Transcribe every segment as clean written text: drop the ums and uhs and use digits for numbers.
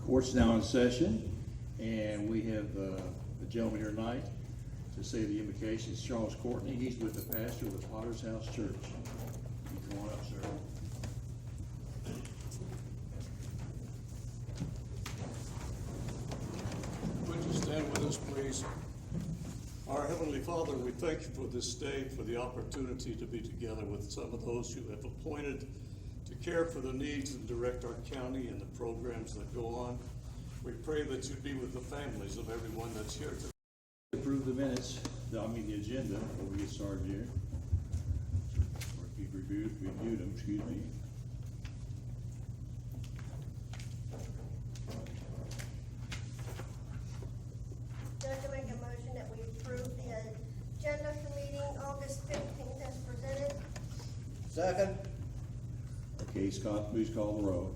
Court's now in session, and we have the gentleman here tonight to say the invocation. It's Charles Courtney. He's with the pastor of the Potter's House Church. You come on up, sir. Would you stand with us, please? Our Heavenly Father, we thank you for this day, for the opportunity to be together with some of those you have appointed to care for the needs and direct our county and the programs that go on. We pray that you be with the families of everyone that's here today. Approve the minutes, the agenda before we get started here. Or if you've reviewed them, excuse me. Judge, I make a motion that we approve the agenda for meeting August 15th as presented. Second. Okay, Scott, please call the roll.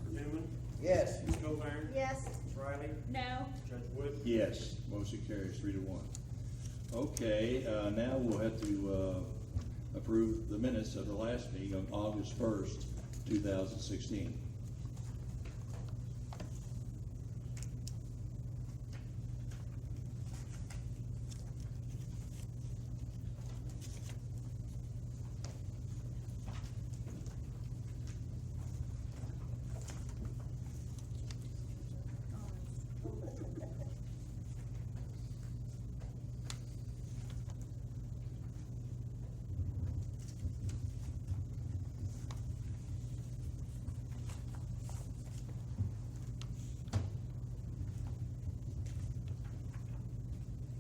Mr. Newman? Yes. Ms. Cobain? Yes. Ms. Riley? No. Judge Wood? Yes, motion carries 3-1. Okay, now we'll have to approve the minutes of the last meeting on August 1st, 2016.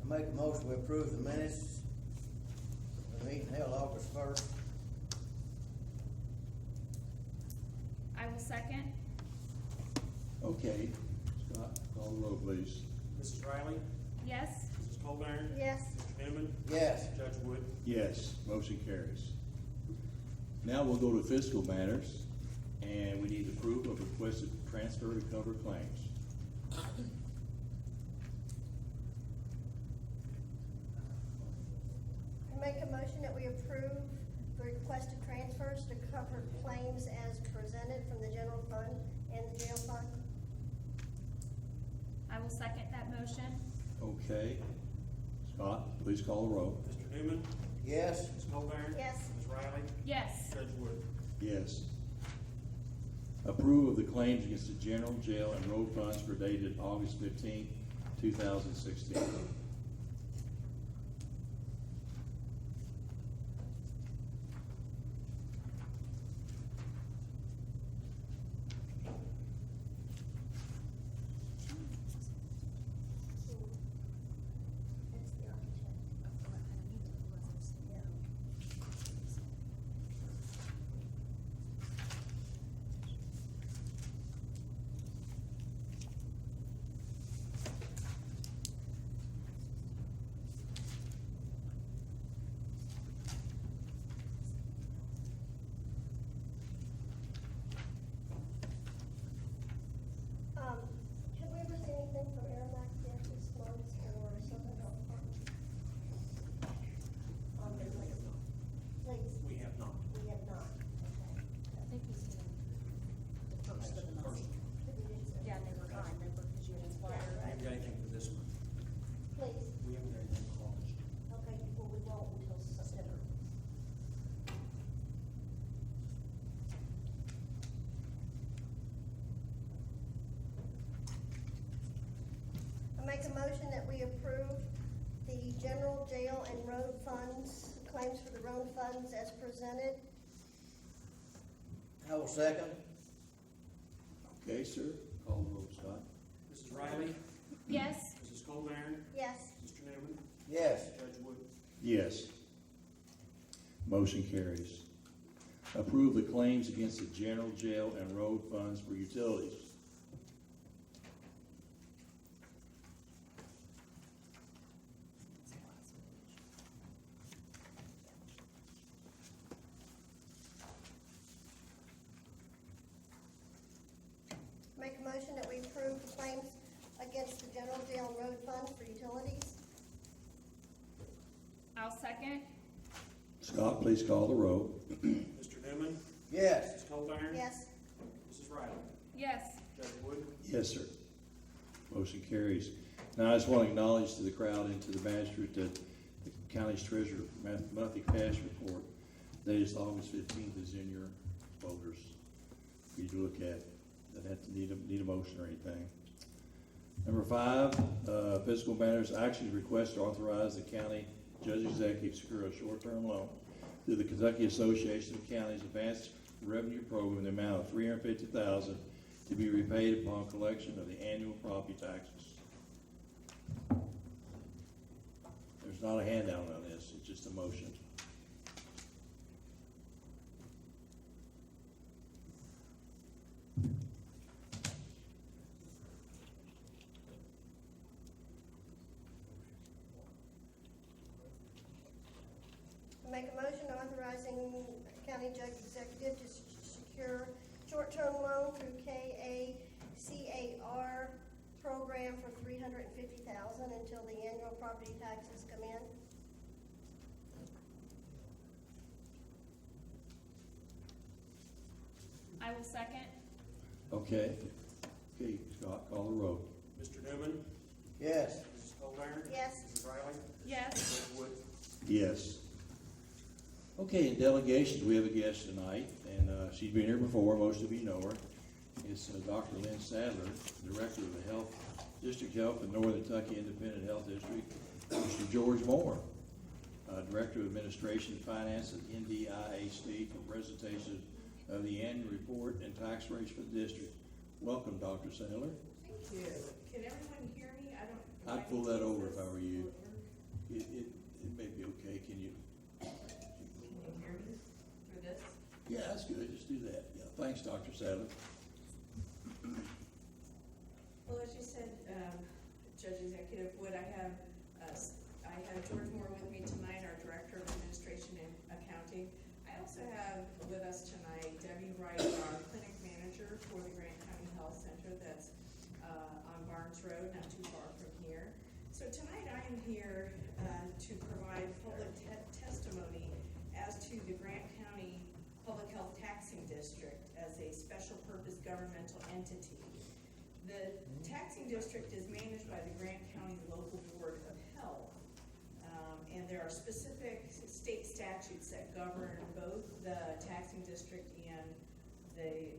I make a motion we approve the minutes of the meeting held August 1st. I will second. Okay, Scott, call the roll, please. Mrs. Riley? Yes. Mrs. Cobain? Yes. Mr. Newman? Yes. Judge Wood? Yes, motion carries. Now we'll go to fiscal matters, and we need approval of requested transfer to cover claims. I make a motion that we approve the requested transfers to cover claims as presented from the general fund and the jail fund. I will second that motion. Okay, Scott, please call the roll. Mr. Newman? Yes. Ms. Cobain? Yes. Ms. Riley? Yes. Judge Wood? Yes. Approve of the claims against the general, jail, and road funds for dated August 15th, 2016. That's the architect. Yeah. Have we ever seen anything from Aeromax yet this month or something else? Please, We have not. we have not. Okay. I think he's doing the first of the month. Yeah, they were fine, they were, because you had inspired. We haven't got anything for this month. Please, We haven't got anything for August. okay, well, we won't until September. I make a motion that we approve the general, jail, and road funds, claims for the road funds as presented. I will second. Okay, sir, call the roll, Scott. Mrs. Riley? Yes. Mrs. Cobain? Yes. Mr. Newman? Yes. Judge Wood? Yes. Motion carries. Approve the claims against the general, jail, and road funds for utilities. Make a motion that we approve the claims against the general, jail, and road funds for utilities. I'll second. Scott, please call the roll. Mr. Newman? Yes. Ms. Cobain? Yes. Mrs. Riley? Yes. Judge Wood? Yes, sir. Motion carries. Now, I just want to acknowledge to the crowd and to the magistrate that the county's treasurer monthly cash report dated August 15th is in your folders for you to look at. That have to need a motion or anything. Number 5, fiscal matters, action request to authorize the county judge executive to secure a short-term loan through the Kentucky Association of Counties Advanced Revenue Program in the amount of $350,000 to be repaid upon collection of the annual property taxes. There's not a handout on this, it's just a motion. I make a motion authorizing county judge executive to secure short-term loan through KACAR program for $350,000 until the annual property taxes come in. I will second. Okay, Scott, call the roll. Mr. Newman? Yes. Mrs. Colburn? Yes. Mrs. Riley? Yes. Judge Wood? Yes. Okay, in delegations, we have a guest tonight, and she's been here before, most of you know her. It's Dr. Lynn Sadler, Director of the District Health and Northern Kentucky Independent Health District. Mr. George Moore, Director of Administration and Finance at NDIHD, for presentation of the annual report and tax rates for the district. Welcome, Dr. Sadler. Thank you. Can everyone hear me? I'd pull that over if I were you. It may be okay, can you? Can you hear me through this? Yeah, that's good, just do that. Yeah, thanks, Dr. Sadler. Well, as you said, Judge Executive Wood, I have George Moore with me tonight, our Director of Administration and Accounting. I also have with us tonight Debbie Wright, our Clinic Manager for the Grant County Health Center that's on Barnes Road, not too far from here. So tonight I am here to provide public testimony as to the Grant County Public Health Taxing District as a special purpose governmental entity. The taxing district is managed by the Grant County Local Board of Health, and there are specific state statutes that govern both the taxing district and the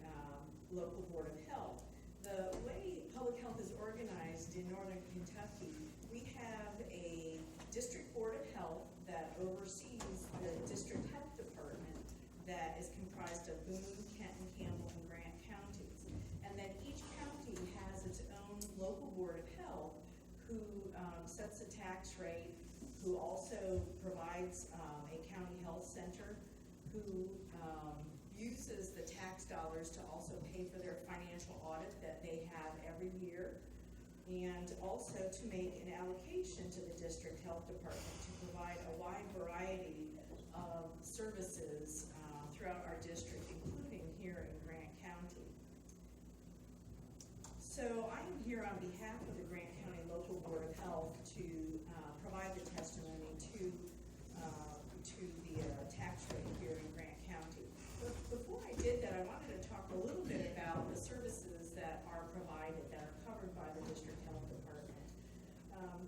local board of health. The way public health is organized in Northern Kentucky, we have a district board of health that oversees the district health department that is comprised of Boone, Kenton, Campbell, and Grant counties. And then each county has its own local board of health who sets the tax rate, who also provides a county health center, who uses the tax dollars to also pay for their financial audit that they have every year, and also to make an allocation to the district health department to provide a wide variety of services throughout our district, including here in Grant County. So I am here on behalf of the Grant County Local Board of Health to provide the testimony to the tax rate here in Grant County. But before I did that, I wanted to talk a little bit about the services that are provided, that are covered by the District Health Department.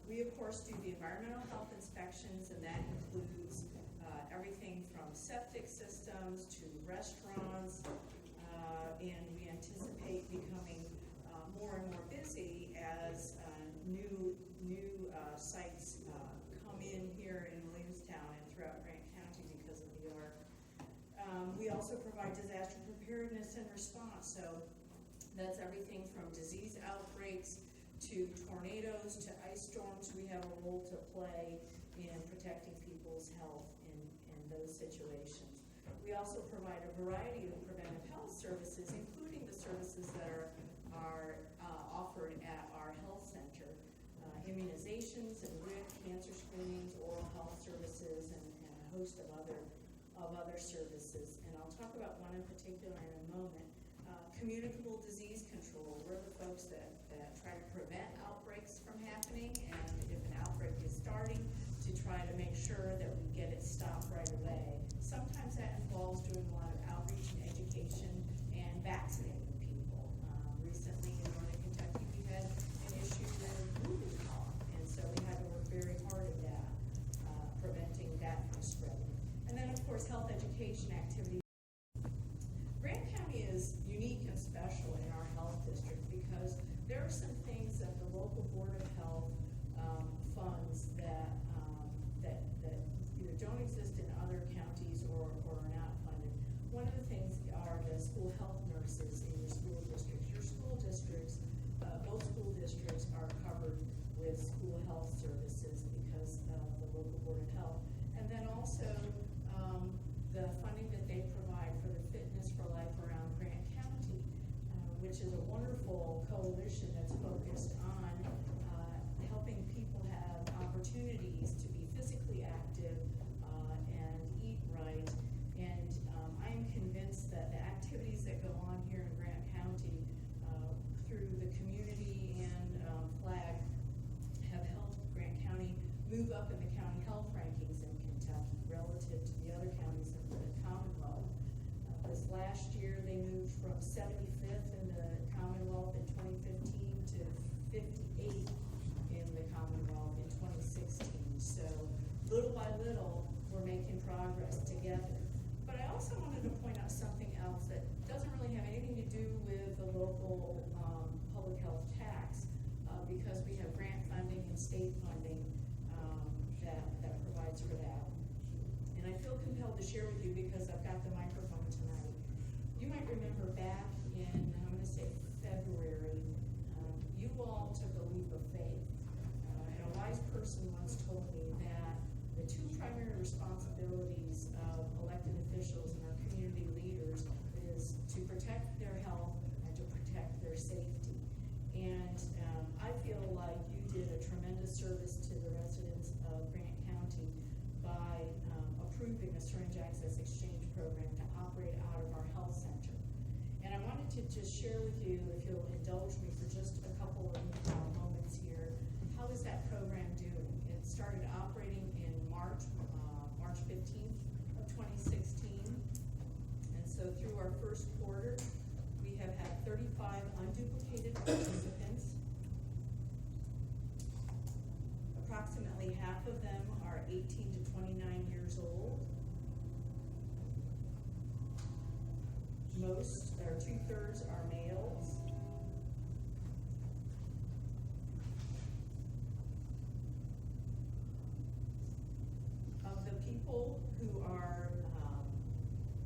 We, of course, do the environmental health inspections, and that includes everything from septic systems to restaurants, and we anticipate becoming more and more busy as new sites come in here in Williamstown and throughout Grant County because of the ARC. We also provide disaster preparedness and response, so that's everything from disease outbreaks to tornadoes to ice storms. We have a role to play in protecting people's health in those situations. We also provide a variety of preventive health services, including the services that are offered at our health center, immunizations and cancer screenings, oral health services, and a host of other services. And I'll talk about one in particular in a moment. Communicable disease control. We're the folks that try to prevent outbreaks from happening, and if an outbreak is starting, to try to make sure that we get it stopped right away. Sometimes that involves doing a lot of outreach and education and vaccinating people. Recently are some things that the local Board of Health funds that either don't exist in other counties or are not funded. One of the things are the school health nurses in your school districts. Your school districts, both school districts are covered with school health services because of the local Board of Health. And then also, the funding that they provide for the Fitness for Life around Grant County, which is a wonderful coalition that's focused on helping people have opportunities to be physically active and eat right. And I am convinced that the activities that go on here in Grant County through the community and flag have helped Grant County move up in the county health rankings in Kentucky relative to the other counties in the Commonwealth. This last year, they moved from 75th in the Commonwealth in 2015 to 58th in the Commonwealth in 2016. So little by little, we're making progress together. But I also wanted to point out something else that doesn't really have anything to do with the local public health tax because we have grant funding and state funding that provides for that. And I feel compelled to share with you because I've got the microphone tonight. You might remember back in, I'm going to say February, you all took a leap of faith. And a wise person once told me that the two primary responsibilities of elected officials and our community leaders is to protect their health and to protect their safety. And I feel like you did a tremendous service to the residents of Grant County by approving a syringe access exchange program to operate out of our health center. And I wanted to just share with you, if you'll indulge me for just a couple of moments here, how is that program doing? It started operating in March 15th of 2016. And so through our first quarter, we have had 35 unduplicated participants. Approximately half of them are 18 to 29 years old. Most, or 2/3, are males. Of the people who are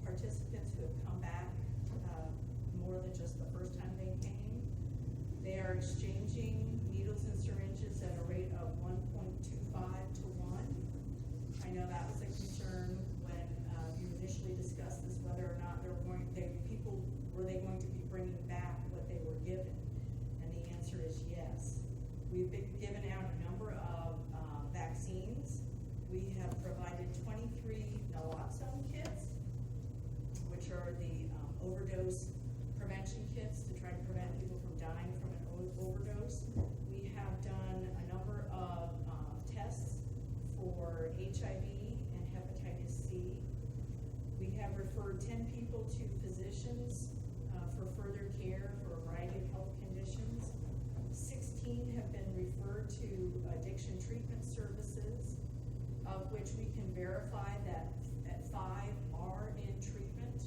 participants who have come back more than just the first time they came, they are exchanging needles and syringes at a rate of 1.25 to 1. I know that was a concern when you initially discussed this, whether or not were they going to be bringing back what they were given? And the answer is yes. We've been given out a number of vaccines. We have provided 23 naloxone kits, which are the overdose prevention kits to try to prevent people from dying from an overdose. We have done a number of tests for HIV and hepatitis C. We have referred 10 people to physicians for further care for a variety of health conditions. 16 have been referred to addiction treatment services, of which we can verify that 5 are in treatment.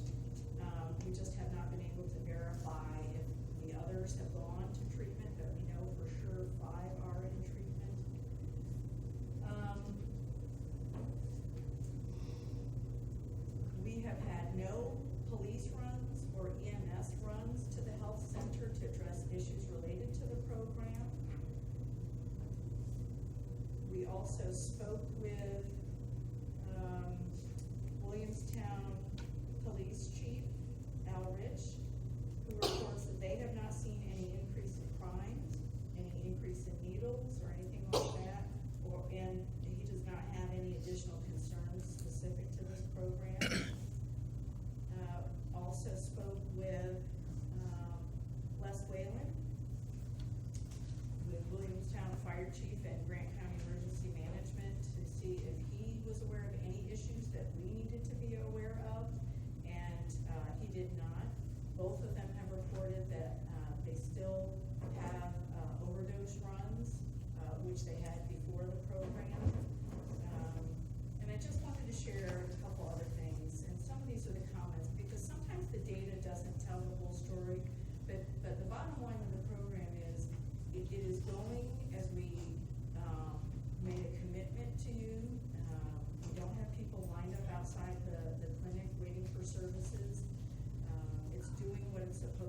We just have not been able to verify if the others have gone to treatment, but we know for sure 5 are in treatment. We have had no police runs or EMS runs to the health center to address issues related to the program. We also spoke with Williamstown Police Chief Al Rich, who reports that they have not seen any increase in crimes, any increase in needles or anything like that, and he does not have any additional concerns specific to this program. Also spoke with Les Whalen, with Williamstown Fire Chief and Grant County Emergency Management to see if he was aware of any issues that we needed to be aware of, and he did not. Both of them have reported that they still have overdose runs, which they had before the program. And I just wanted to share a couple other things, and some of these are the comments, because sometimes the data doesn't tell the whole story, but the bottom line of the program is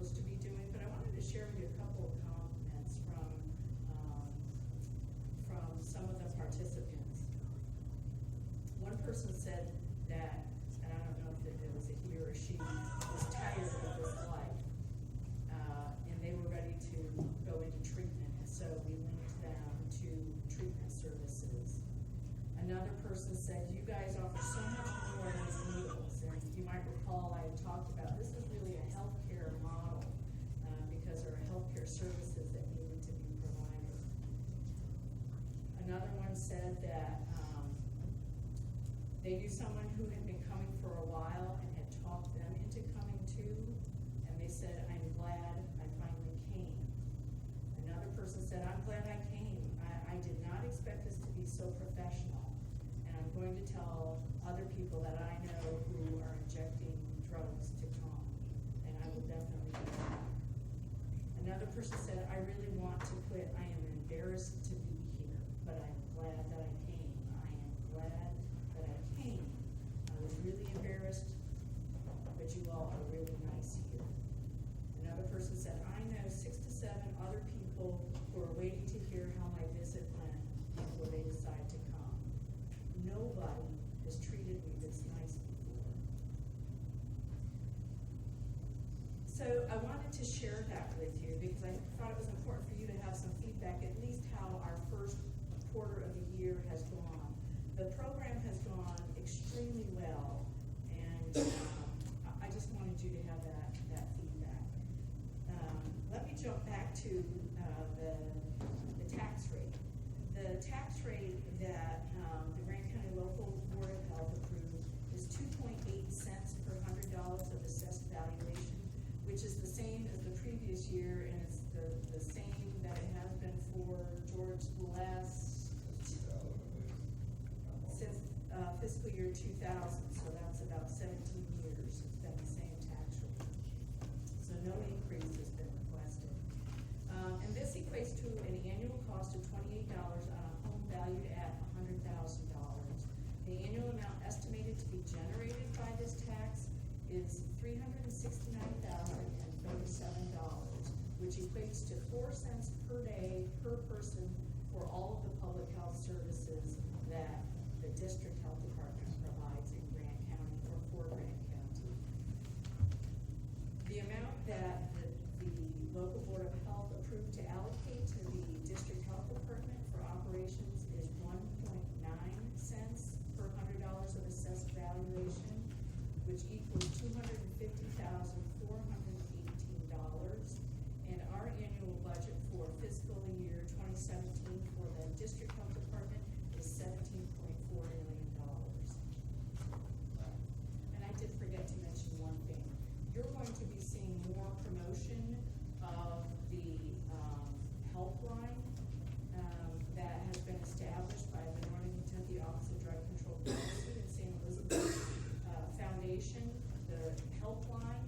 supposed to be doing, but I wanted to share with you a couple of comments from some of the participants. One person said that, and I don't know if it was a he or a she, was tired of this life, and they were ready to go into treatment, and so we linked them to treatment services. Another person said, you guys offer so much more than needles, and you might recall I had talked about this is really a healthcare model, because there are healthcare services that needed to be provided. Another one said that they knew someone who had been coming for a while and had talked them into coming too, and they said, I'm glad I finally came. Another person said, I'm glad I came. I did not expect this to be so professional, and I'm going to tell other people that I know who are injecting drugs to come, and I will definitely do that. Another person said, I really want to quit. I am embarrassed to be here, but I'm glad that I came. I am glad that I came. I was really embarrassed, but you all are really nice here. Another person said, I know 6 to 7 other people who are waiting to hear how my visit went before they decide to come. Nobody has treated me this nice before. So I wanted to share that with you because I thought it was important for you to have some feedback, at least how our first quarter of the year has gone. The program has gone extremely well, and I just wanted you to have that feedback. Let me jump back to the tax rate. The tax rate that the Grant County Local Board of Health approved is 2.8 cents per $100 of assessed valuation, which is the same as the previous year, and it's the same that it has been for George the last since fiscal year 2000, so that's about 17 years. It's been the same tax rate. So no increase has been requested. And this equates to an annual cost of $28 on a home valued at $100,000. The annual amount estimated to be generated by this tax is $369,037, which equates to 4 cents per day per person for all of the public health services that the district health department provides in Grant County or for Grant County. The amount that the local board of health approved to allocate to the district health department for operations is 1.9 cents per $100 of assessed valuation, which equals $250,418. And our annual budget for fiscal year 2017 for the district health department is $17.4 million. And I did forget to mention one thing. You're going to be seeing more promotion of the helpline that has been established by the Northern Kentucky Office of Drug Control Policy and St. Elizabeth Foundation. The helpline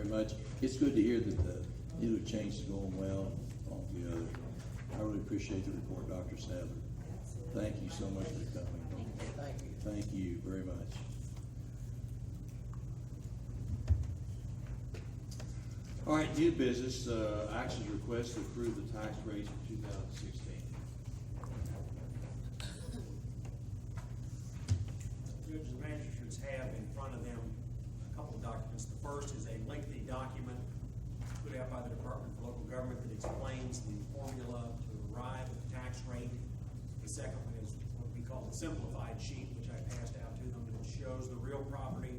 very much. It's good to hear that the interchange is going well altogether. I really appreciate the report, Dr. Sadler. Thank you so much for coming. Thank you. Thank you very much. All right, new business, actions request to approve the tax rates for 2016. Judges and magistrates have in front of them a couple of documents. The first is a lengthy document put out by the Department of Local Government that explains the formula to arrive at the tax rate. The second one is what we call the simplified sheet, which I passed out to them, and it shows the real property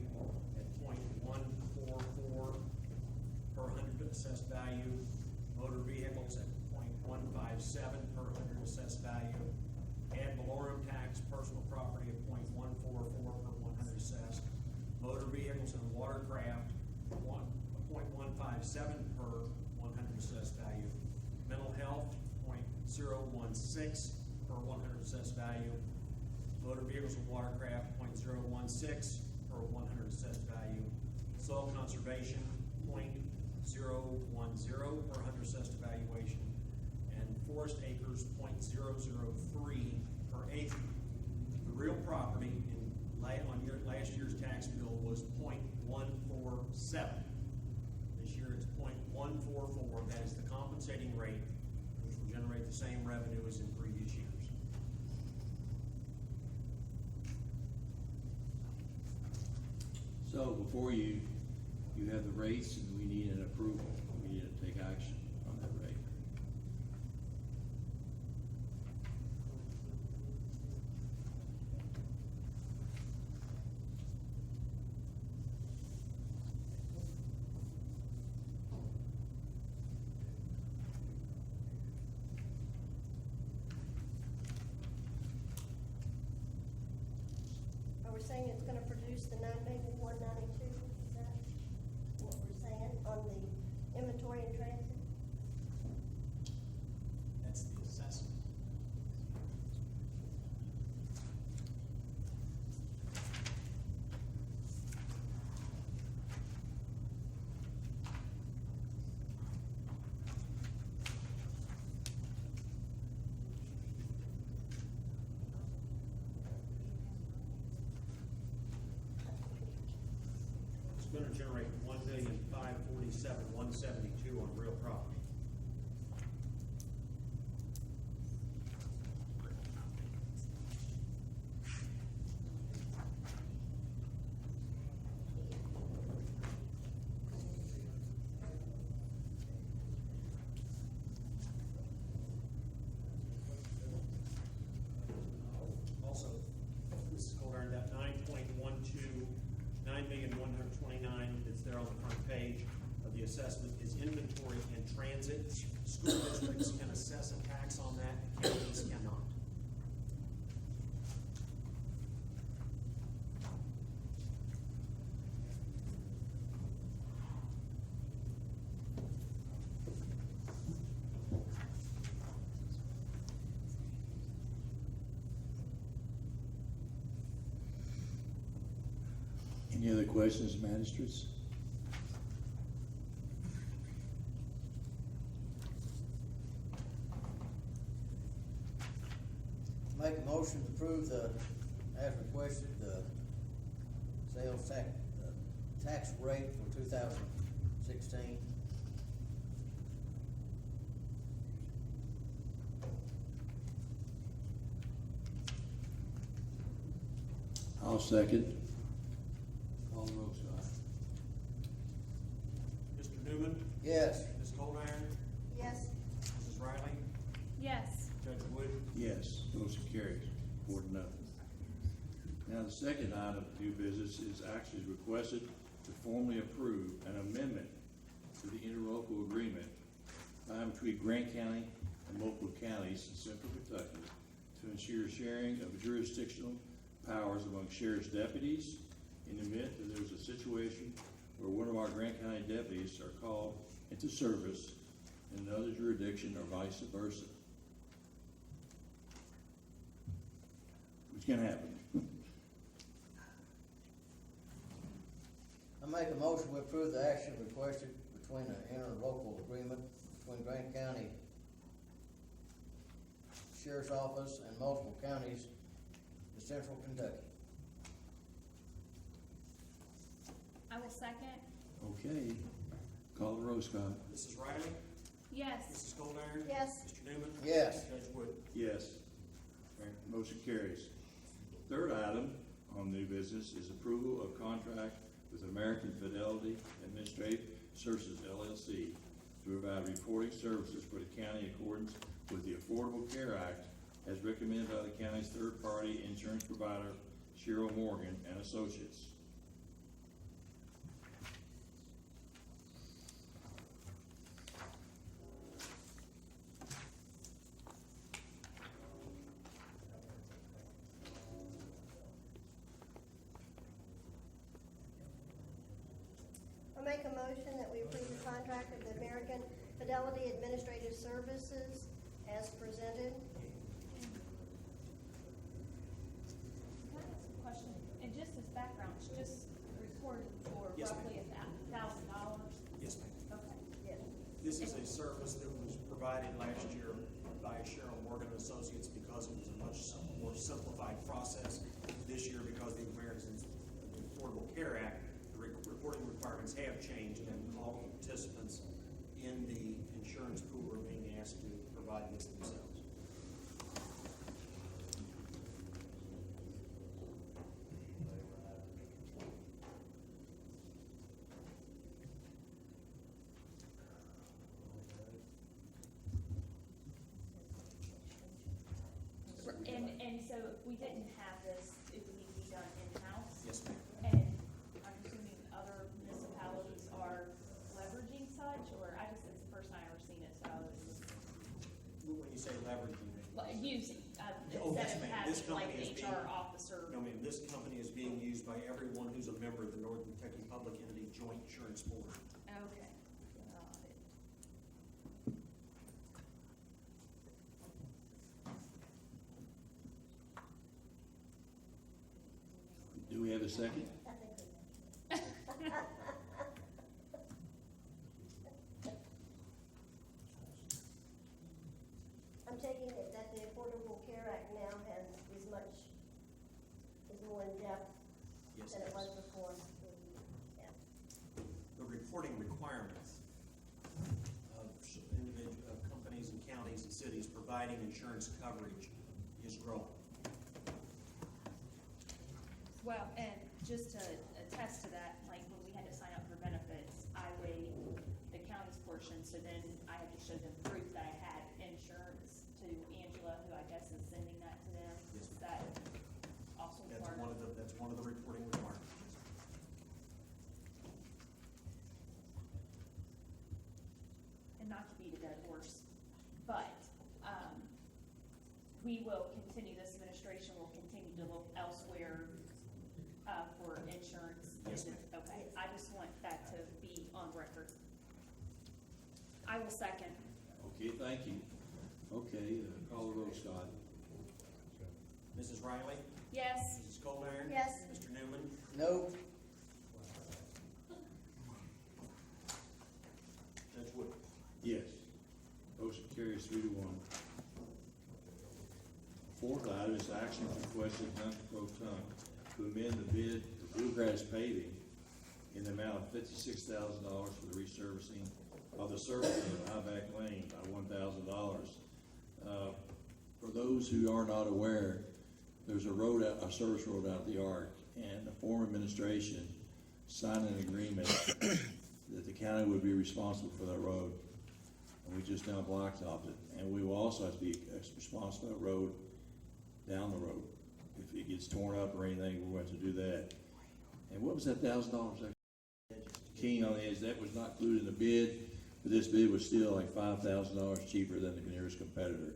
at .144 per hundred assessed value, motor vehicles at .157 per hundred assessed value, ad valorem tax, personal property at .144 per 100 assessed, motor vehicles and watercraft, .157 per 100 assessed value, mental health, .016 per 100 assessed value, motor vehicles and watercraft, .016 per 100 assessed value, soil conservation, .010 per 100 assessed evaluation, and forest acres, .003 per acre. The real property on your last year's tax bill was .147. This year it's .144. That is the compensating rate, which will generate the same revenue as in previous years. So before you have the rates, and we need an approval. We need to take action on that rate. Are we saying it's gonna produce the $9,192? Is that what we're saying on the inventory and transit? That's the assessment. It's going to generate $1,547,172 on real property. Also, Mrs. Cole earned that 9.129 that's there on the front page of the assessment is inventory and transit. School districts can assess a tax on that, counties cannot. Any other questions, magistrates? Make a motion to approve as requested, the sales tax rate for 2016. I'll second. Call the roll, Scott. Mr. Newman? Yes. Ms. Coldiron? Yes. Mrs. Riley? Yes. Judge Wood? Yes, motion carries, 4-0. Now, the second item of new business is actions requested to formally approve an amendment to the interlocal agreement between Grant County and multiple counties in central Kentucky to ensure sharing of jurisdictional powers among sheriff's deputies in the event that there's a situation where one of our Grant County deputies are called into service in another jurisdiction or vice versa. Which can happen. I make a motion to approve the action requested between the interlocal agreement between Grant County Sheriff's Office and multiple counties in central Kentucky. I will second. Okay, call the roll, Scott. Mrs. Riley? Yes. Mrs. Goldar? Yes. Mr. Newman? Yes. Judge Wood? Yes. Motion carries. Third item on new business is approval of contract with American Fidelity Administrative Services LLC to provide reporting services for the county in accordance with the Affordable Care Act as recommended by the county's third-party insurance provider, Cheryl Morgan and Associates. I make a motion that we approve the contract of the American Fidelity Administrative Services as presented. Can I ask a question? And just as background, it's just reported for Yes, ma'am. roughly $1,000? Yes, ma'am. Okay. Yes. This is a service that was provided last year by Cheryl Morgan and Associates because it was a much more simplified process. This year, because the Americans, the Affordable Care Act, the reporting requirements have changed, and all participants in the insurance pool are being asked to provide this themselves. And so if we didn't have this, it would need to be done in-house? Yes, ma'am. And I'm assuming other municipalities are leveraging such, or it's the first time I've ever seen it, so I was just, When you say leverage, you mean? like, using, Oh, yes, instead of ma'am. This having like company is an being- HR officer. No, ma'am, this company is being used by everyone who's a member of the Northern Kentucky Public Entity Joint Insurance Board. Okay, got it. Do we have a second? I'm taking it that the Affordable Care Act now is more in depth Yes, than it it was is. before. Yeah. The reporting requirements of individual, of companies and counties and cities providing insurance coverage is growing. Well, and just to attest to that, like when we had to sign up for benefits, I weighed the county's portion, so then I had to show them proof that I had insurance to Angela, who I guess is sending that to them. Yes, Is that also That's part one of? of the reporting requirements. And not to beat a dead horse, but, we will continue, this administration will continue to look elsewhere, for insurance. Yes, ma'am. Okay, I just want that to be on record. I will second. Okay, thank you. Okay, call the roll, Scott. Mrs. Riley? Yes. Mrs. Goldar? Yes. Mr. Newman? No. Judge Wood? Yes. Motion carries 3-1. Fourth item is action requested non-pro tunc to amend the bid for Bluegrass Paving in the amount of $56,000 for the resurfacing of the surface of Highback Lane by $1,000. For those who are not aware, there's a service road out the arc, and the former administration signed an agreement that the county would be responsible for that road. And we just now blacktopped it, and we will also have to be responsible for that road down the road. If it gets torn up or anything, we're going to have to do that. And what was that $1,000? Keen on the edge, that was not included in the bid, but this bid was still like $5,000 cheaper than the nearest competitor.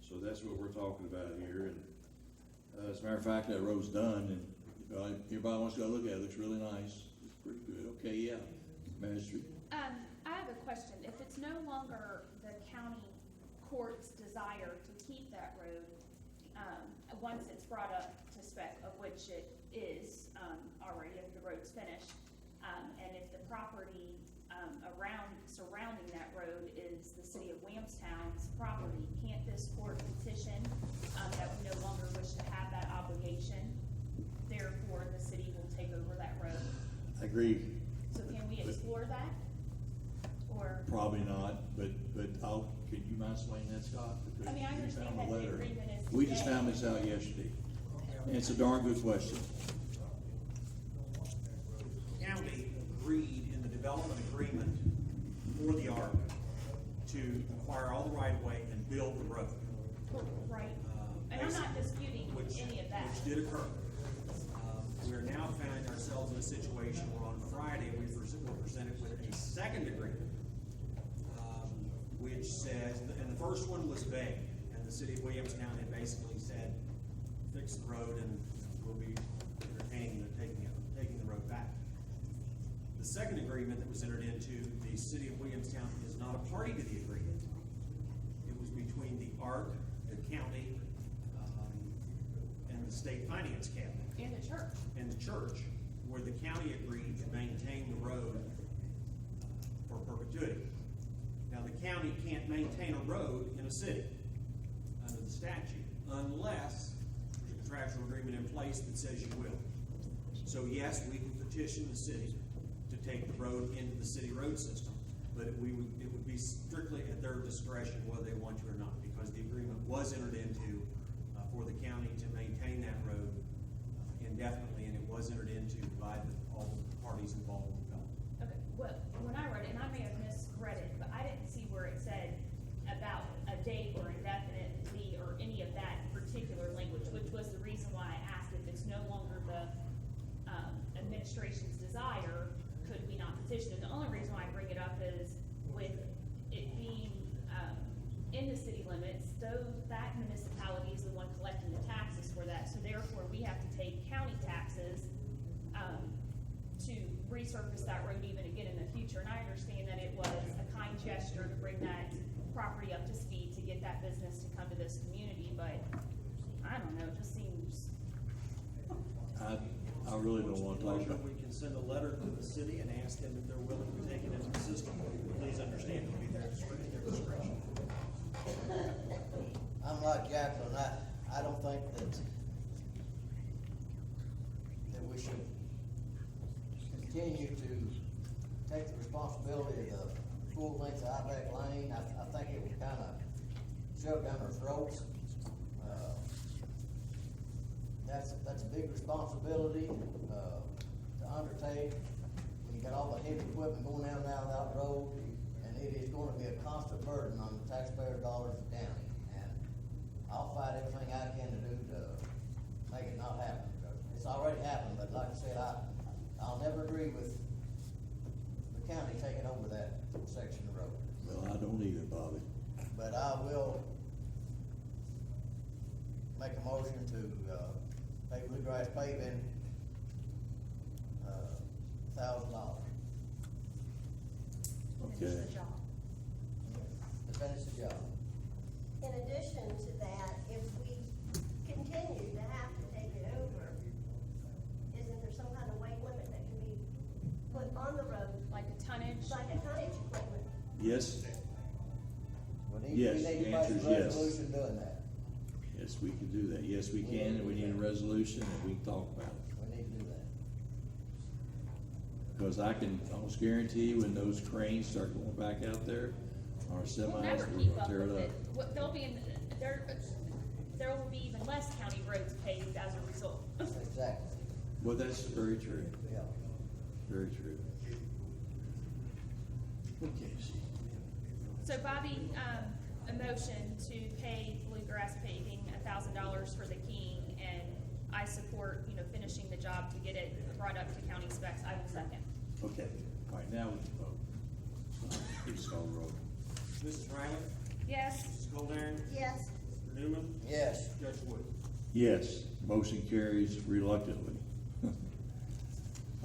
So that's what we're talking about here, and, as a matter of fact, that road's done, and, everybody wants to go look at it, it looks really nice, it's pretty good, okay, yeah, Magistrate. I have a question. If it's no longer the county court's desire to keep that road, once it's brought up to spec, of which it is, already, if the road's finished, property. Can't this court petition, that we no longer wish to have that obligation? Therefore, the city will take over that road. I agree, So can we explore that? Or, probably not, but could you mind explaining that, Scott? Because I mean, I you understand found that the letter. agreement is We just today. found this out yesterday, and it's a darn good question. The county agreed in the development agreement for the ARC to acquire all the right of way and build the road. right, and I'm not disputing Which- any of that. Which did occur. We're now finding ourselves in a situation where on Friday, were presented with a second agreement, which says, and the first one was vague, and the city of Williamstown had basically said, fix the road and we'll be entertaining taking the road back. The second agreement that was entered into, the city of Williamstown is not a party to the agreement. It was between the ARC, the county, and the state finance cabinet And the church. and the church, where the county agreed to maintain the road for perpetuity. Now, the county can't maintain a road in a city under the statute unless there's a contractual agreement in place that says you will. So yes, we can petition the city to take the road into the city road system, but it would be strictly at their discretion whether they want to or not, because the agreement was entered into for the county to maintain that road indefinitely, and it was entered into by all the parties involved in the development. Okay, well, when I read it, and I may have misread it, but I didn't see where it said about a date or indefinitely or any of that particular language, which was the reason why I asked if it's no longer the, administration's desire, could we not petition? And the only reason why I bring it up is with it being, in the city limits, though that municipality is the one collecting the taxes for that, so therefore we have to take county taxes, to resurface that road even again in the future. And I understand that it was a kind gesture to bring that property up to speed, to get that business to come to this community, but I don't know, it just seems, I really don't want to talk Motion, about. we can send a letter to the city and ask them if they're willing to take it into the system. Please understand, it'll be their discretion. I'm like Jacqueline, I don't think that we should continue to take the responsibility of the full length of Ibeck Lane. I think it was kinda shoved down our throats. That's a big responsibility, to undertake, when you got all the heavy equipment going down and out of that road, and it is gonna be a constant burden on the taxpayer dollars of the county. And I'll fight everything I can to do to make it not happen. It's already happened, but like I said, I'll never agree with the county taking over that section of road. Well, I don't either, Bobby. But I will make a motion to, pay Bluegrass paving, $1,000. finish Okay. the job. To finish the job. In addition to that, if we continue to have to take it over, isn't there some kind of weight limit that can be put on the road, Like a tonnage. like a tonnage equipment? Yes, We Yes, need the to answer pass is a yes. resolution doing that. yes, we can do that. Yes, we can, and we need a resolution, and we can talk about it. We need to do that. Because I can almost guarantee you when those cranes start going back out there, our semis, We'll never we're keep gonna up tear with it it. up. There'll be, there will be even less county roads paved as a result. Exactly, Well, that's very true, yeah. very true. Okay, see. So Bobby, a motion to pay Bluegrass Paving $1,000 for the King, and I support, finishing the job to get it brought up to county specs. I will second. Okay, all right, now we can vote. Please call the roll. Mrs. Riley? Yes. Mrs. Goldaren? Yes, Mr. Newman? Yes, Judge Wood? Yes, motion carries reluctantly.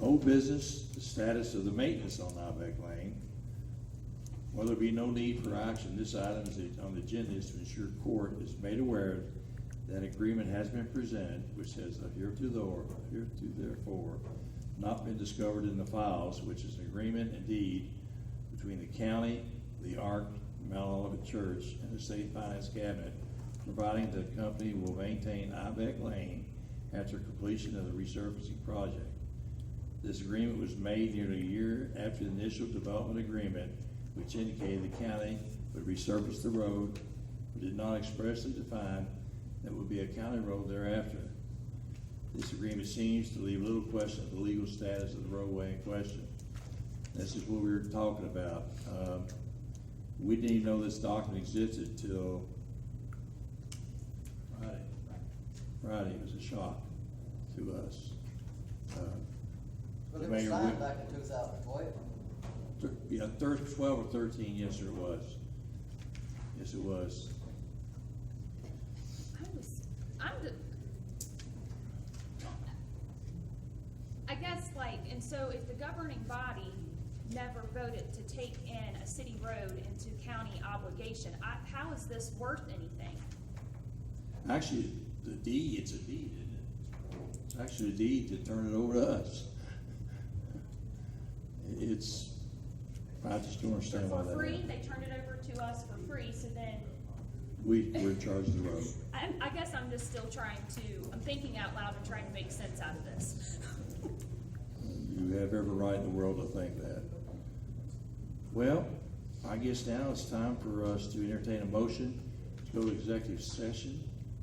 Old business, the status of the maintenance on Ibeck Lane. While there be no need for action, this item is on the agenda is to ensure court is made aware that agreement has been presented, which has heretofore not been discovered in the files, which is an agreement and deed between the county, the ARC, Mount Olivet Church and the State Finance Cabinet, providing the company will maintain Ibeck Lane after completion of the resurfacing project. This agreement was made nearly a year after the initial development agreement, which indicated the county would resurface the road, but did not expressly define that it would be a county road thereafter. This agreement seems to leave little question of the legal status of the roadway in question. This is what we were talking about. We didn't even know this document existed till Friday. Friday was a shock to us. But it was Mayor, signed back in 2012. Yeah, 12 or 13, yes, sir, it was. Yes, it was. I guess like, and so if the governing body never voted to take in a city road into county obligation, how is this worth anything? Actually, the deed, it's a deed, isn't it? It's actually a deed to turn it over to us. It's, I just don't understand why that. For free, they turned it over to us for free, so then, We're in charge of the road. I guess I'm just still I'm thinking out loud and trying to make sense out of this. You have every right in the world to think that. Well, I guess now it's time for us to entertain a motion to go to executive session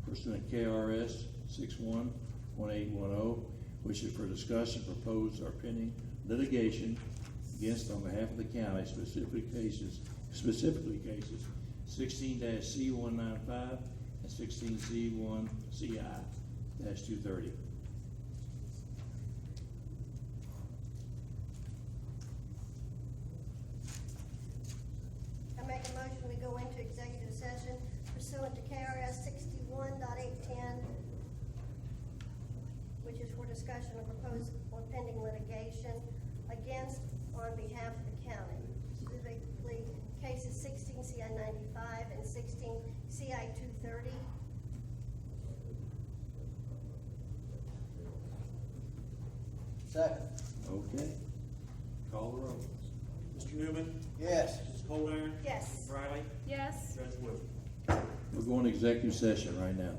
pursuant to KRS 611810, which is for discussion, proposed or pending litigation against on behalf of the county, specifically cases 16-C195 and 16C1CI-230. I make a motion, we go into executive session pursuant to KRS 61.810, which is for discussion of proposed or pending litigation against or on behalf of the county, specifically cases 16-CI-95 and 16-CI-230. Second. Okay. Call the roll. Mr. Newman? Yes. Mrs. Coldiron? Yes. Riley? Yes? Judge Wood? We're going to executive session right now.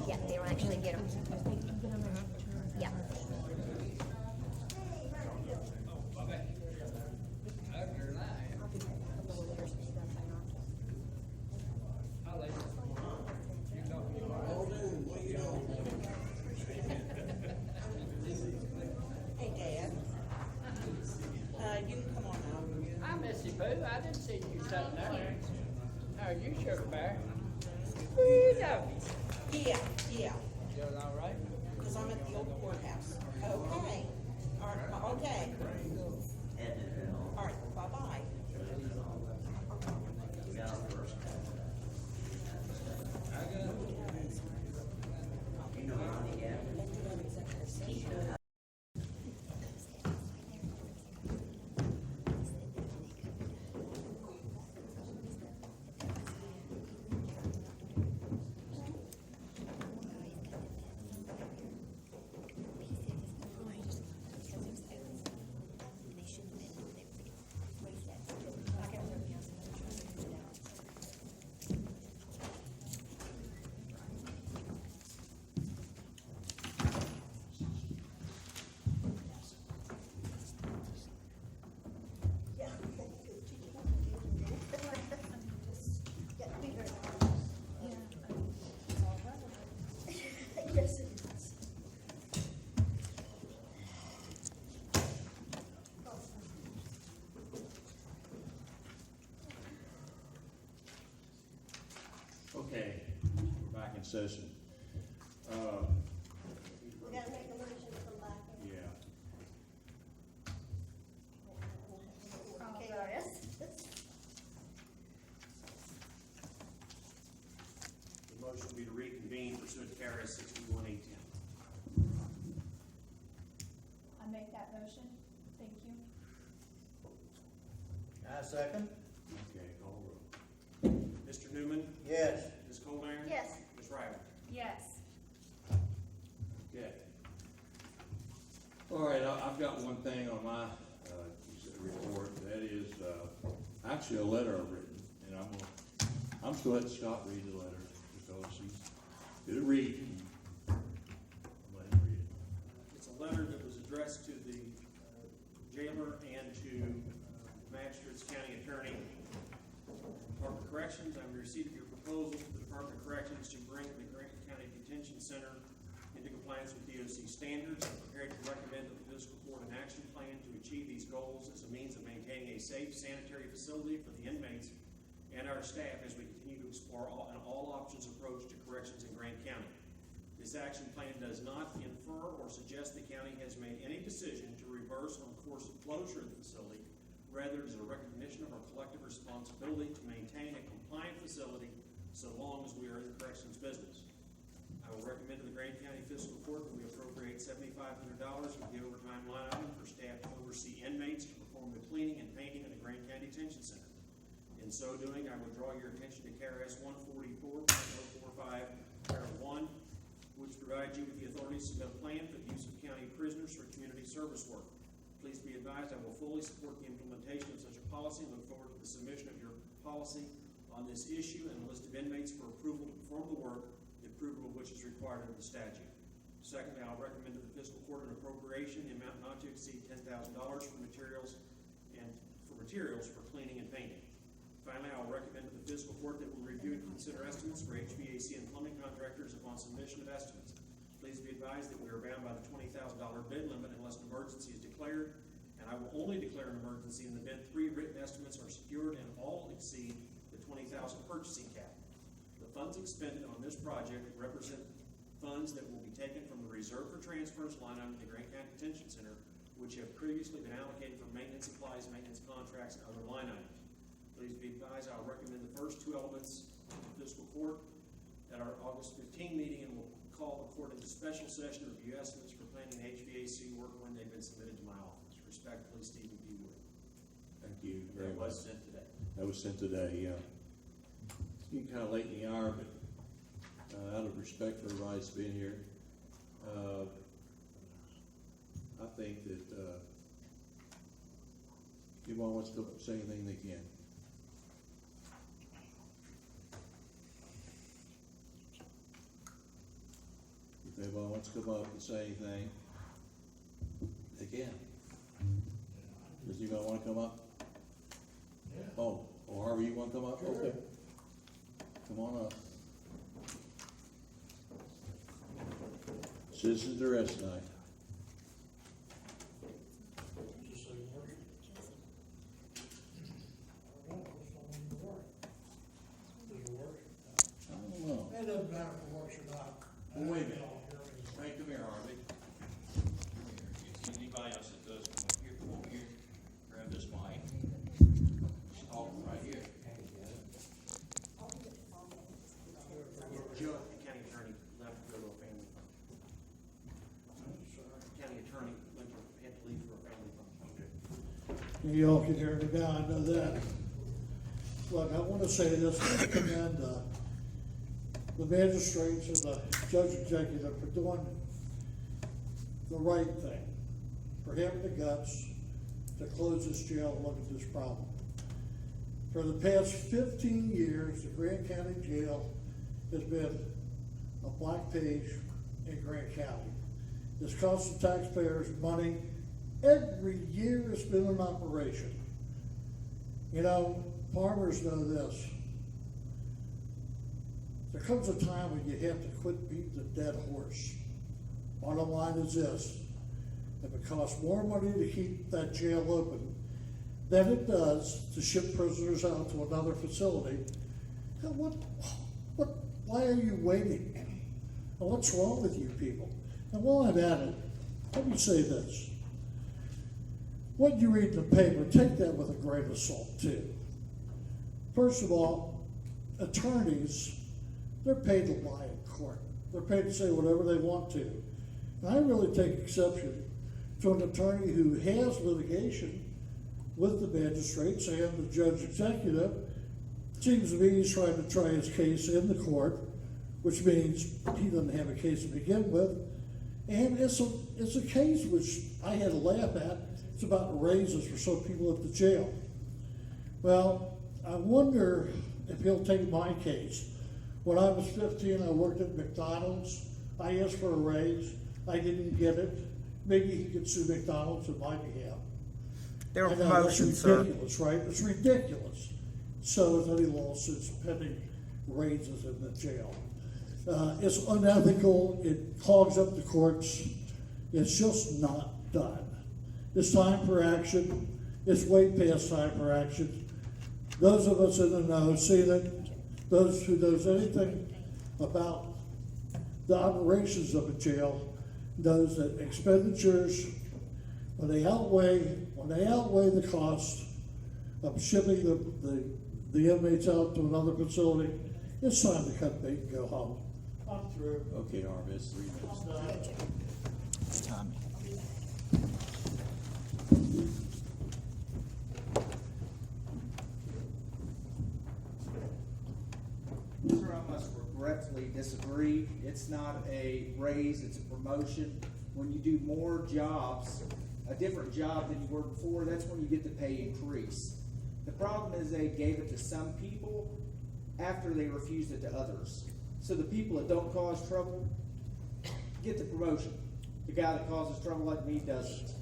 Yeah, they don't actually get them. Yeah. Hey, Dad. You can come on out. Hi, Missy Boo. I didn't see you sitting there. How are you, Sugar Bear? Yeah, yeah, Doing all right? because I'm at the old courthouse. Okay. All right, okay. All right, bye-bye. session. We gotta make a motion to come back in. Yeah. KRS. The motion will be to reconvene pursuant to KRS 61-810. I make that motion. Thank you. I second. Okay, call roll. Mr. Newman? Yes. Ms. Coldiron? Yes. Ms. Ryder? Yes. Okay. All right, I've got one thing on my, report, that is, actually a letter I've written, and I'm just gonna let Scott read the letter, because he's good at reading. I'll let him read it. It's a letter that was addressed to the jailer and to magistrates, county attorney, Department of Corrections. I'm in receipt of your proposal for the Department of Corrections to bring the Grant County Detention Center into compliance with DOC standards. I'm prepared to recommend that the fiscal court an action plan to achieve these goals as a means of maintaining a safe sanitary facility for the inmates and our staff as we continue to explore an all-options approach to corrections in Grant County. This action plan does not infer or suggest the county has made any decision to reverse on course of closure of the facility. Rather, it is a recognition of our collective responsibility to maintain a compliant facility so long as we are in the corrections business. I will recommend to the Grant County Fiscal Court that we appropriate $7,500 with the overtime line item for staff to oversee inmates to perform the cleaning and painting of the Grant County Detention Center. In so doing, I would draw your attention to KRS 144.045, paragraph 1, which provides you with the authority to submit a plan for the use of county prisoners for community service work. Please be advised I will fully support the implementation of such a policy and look forward to the submission of your policy on this issue and a list of inmates for approval to perform the work, the approval of which is required under the statute. Secondly, I'll recommend to the fiscal court an appropriation in the amount not to exceed $10,000 for materials for cleaning and painting. Finally, I will recommend to the fiscal court that we review and consider estimates for HVAC and plumbing contractors upon submission of estimates. Please be advised that we are bound by the $20,000 bid limit unless an emergency is declared, and I will only declare an emergency in the event 3 written estimates are secured and all exceed the $20,000 purchasing cap. The funds expended on this project represent funds that will be taken from the reserve for transfers line item of the Grant County Detention Center, which have previously been allocated for maintenance supplies, maintenance contracts, and other line items. Please be advised, I'll recommend the first 2 elements to the fiscal court at our August 15 meeting, and we'll call the court into special session to review estimates for planning HVAC work when they've been submitted to my office. Respectfully, Stephen P. Wood. Thank you very That much. was sent today. That was sent today, yeah. It's getting kind of late in the hour, but out of respect for everybody that's been here, I think that if anyone wants to come up and say anything, they can. If anyone wants to come up and say anything, they can. Does anybody want to come up? Yeah. Oh, or Harvey, you want to come up? Sure. Okay. Come on up. Citizens arrest tonight. Just say work. I don't know, it's not even work. Does it work? I don't know. It doesn't matter if it works or not. Well, wait a minute. I'll hear it. Hey, come here, Harvey. Anybody else that does come up here, grab this mic. Talk right here. Joe, the county attorney left to go to a family function. County attorney had to leave for a family function. You all can hear me now, I know that. Look, I want to say this, I commend the magistrates and the judge executive for doing the right thing, for having the guts to close this jail and look at this problem. For the past 15 years, the Grant County Jail has been a black page in Grant County. It's cost the taxpayers money every year it's been in operation. You know, farmers know this. There comes a time when you have to quit beating the dead horse. Bottom line is this: if it costs more money to keep that jail open than it does to ship prisoners out to another facility, what Why are you waiting? And what's wrong with you people? And while I'm at it, let me say this. What you read in the paper, take that with a grain of salt too. First of all, attorneys, they're paid to lie in court. They're paid to say whatever they want to. And I really take exception to an attorney who has litigation with the magistrates and the judge executive. Seems to me he's trying to try his case in the court, which means he doesn't have a case to begin with. And it's a case which I had to laugh at. It's about raises for some people at the jail. Well, I wonder if he'll take my case. When I was 15, I worked at McDonald's. I asked for a raise. I didn't get it. Maybe he could sue McDonald's on my behalf. There were I know, promotions, that's ridiculous, right? It's ridiculous. So is any lawsuits pending raises in the jail. It's unethical. It clogs up the courts. It's just not done. It's time for action. It's way past time for action. Those of us in the know see that those who knows anything about the operations of a jail knows that expenditures, when they outweigh the cost of shipping the inmates out to another facility, it's time to cut bait and go home. I'm through. Okay, Norm, it's 3 minutes. Tommy. Sir, I must regretfully disagree. It's not a raise, it's a promotion. When you do more jobs, a different job than you were before, that's when you get the pay increase. The problem is they gave it to some people after they refused it to others. So the people that don't cause trouble get the promotion. The guy that causes trouble like me doesn't.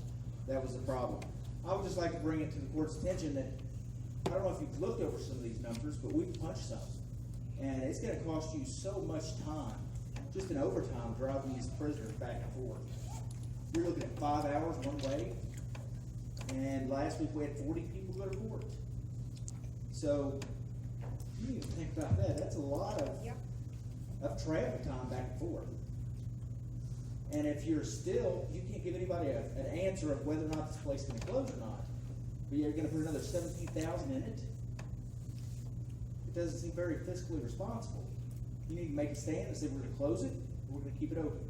That was the problem. I would just like to bring it to the court's attention that, I don't know if you've looked over some of these numbers, but we've punched some. And it's gonna cost you so much time, just in overtime, driving these prisoners back and forth. You're looking at 5 hours one way, and last week we had 40 people go to court. So, you need to think about that. That's a lot of travel time back and forth. And if you're still, you can't give anybody an answer of whether or not this place is gonna close or not. But you're gonna put another 17,000 in it. It doesn't seem very fiscally responsible. You need to make a stand and say we're gonna close it, or we're gonna keep it open.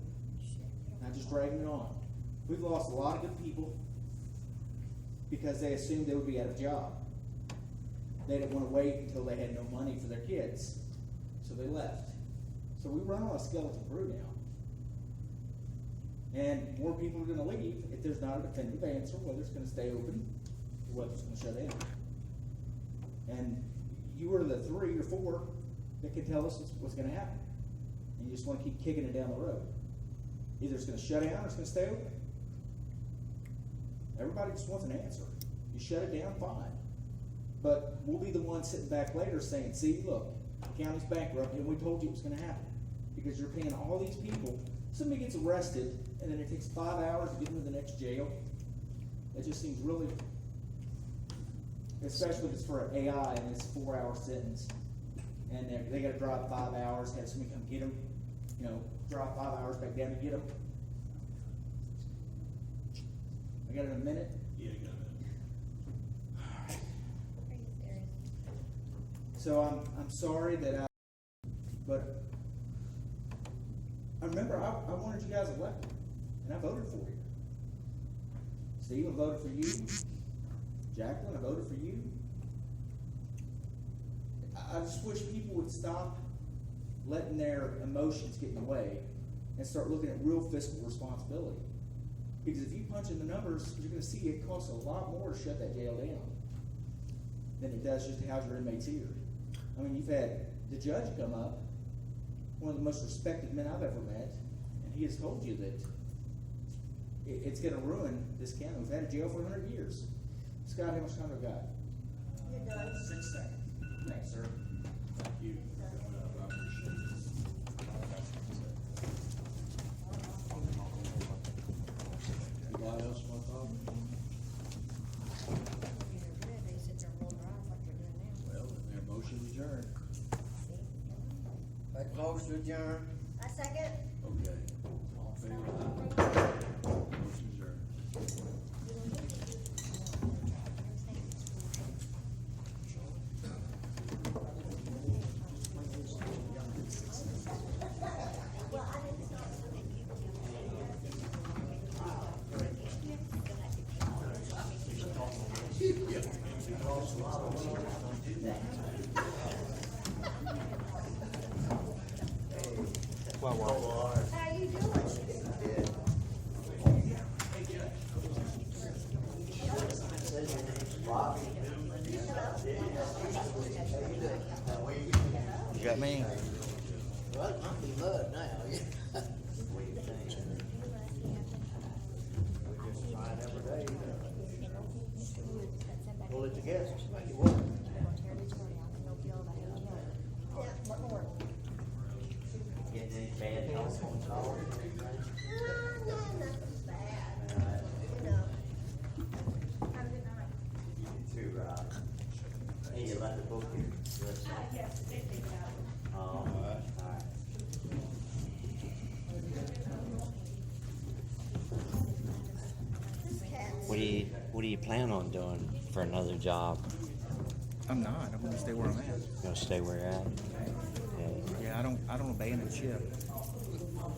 Not just dragging it on. We've lost a lot of good people because they assumed they would be out of a job. They didn't want to wait until they had no money for their kids, so they left. So we run on a skeleton crew now. And more people are gonna leave if there's not a definitive answer whether it's gonna stay open or whether it's gonna shut down. And you are the 3 or 4 that can tell us what's gonna happen. And you just wanna keep kicking it down the road. Either it's gonna shut down or it's gonna stay open. Everybody just wants an answer. You shut it down, fine. But we'll be the ones sitting back later saying, see, look, the county's bankrupt and we told you it was gonna happen. Because you're paying all these people. Somebody gets arrested and then it takes 5 hours to get them to the next jail. That just seems really, especially if it's for an AI and it's a 4-hour sentence. And they gotta drive 5 hours, have somebody come get them, drive 5 hours back down to get them. I got it in a minute? Yeah, you got it. So I'm sorry that but I remember I wanted you guys elected, and I voted for you. Stephen voted for you. Jacqueline, I voted for you. I just wish people would stop letting their emotions get in the way and start looking at real fiscal responsibility. Because if you punch in the numbers, you're gonna see it costs a lot more to shut that jail down than it does just to house your inmates here. I mean, you've had the judge come up, one of the most respected men I've ever met, and he has told you that it's gonna ruin this county. We've had a jail for 100 years. Scott, how much time have I got? You're done. 6 seconds. Thanks, sir. Thank you. I appreciate it. Anybody else want to talk? Well, then their motion adjourned. Make a motion to adjourn. I second. Okay. All in favor? Aye. Motion adjourned. How you doing? You got me? Well, it might be mud now, yeah. Pull it together, make it work. Yeah, what more? Getting any bad telephone calls? No, nothing bad, you know. Have a good night. To, hey, you let the book here? Yes, they take it out. All right. This cat's. What do you plan on doing for another job? I'm not, I'm gonna stay where I'm at. You gonna stay where you're at? Okay. Yeah, I don't abandon ship.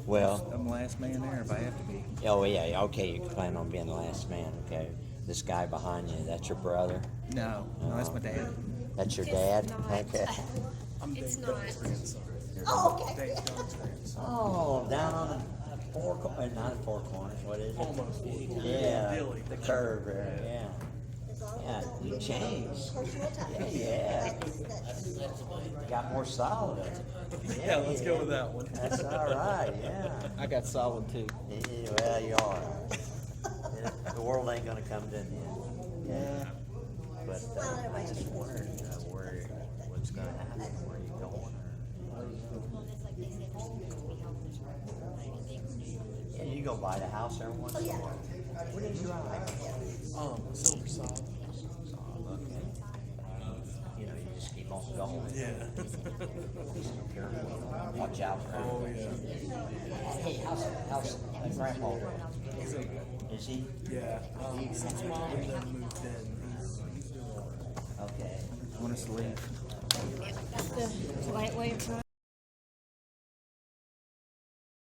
Well, I'm the last man there if I have to be. oh yeah, okay, you plan on being the last man, okay. This guy behind you, that's your brother? No, that's my dad. That's your dad? Okay. I'm It's Dave not. Dunn's grandson. Oh, okay. Dave Dunn's grandson. Oh, down on the four corners, not the four corners, what is it? Almost. Yeah, Dilly. the curve there, yeah. As long as Yeah, it don't you get changed. personal touch. Yeah. That's Got more solid. Yeah, let's go with that one. That's all right, yeah. I got solid too. Yeah, well, you are. Yeah, the world ain't gonna come to an end. Yeah. But I just wondered what's gonna happen, where you going, or. Yeah, you go buy the house every once in a while. What do you drive? Silver side. Okay. You know, you just keep on going. Yeah. Watch out for Oh, everything. yeah. Hey, how's grandpa? Is he? Yeah. Since mom and them moved in, he's doing all right. Okay. Want us to leave? The lightweight truck?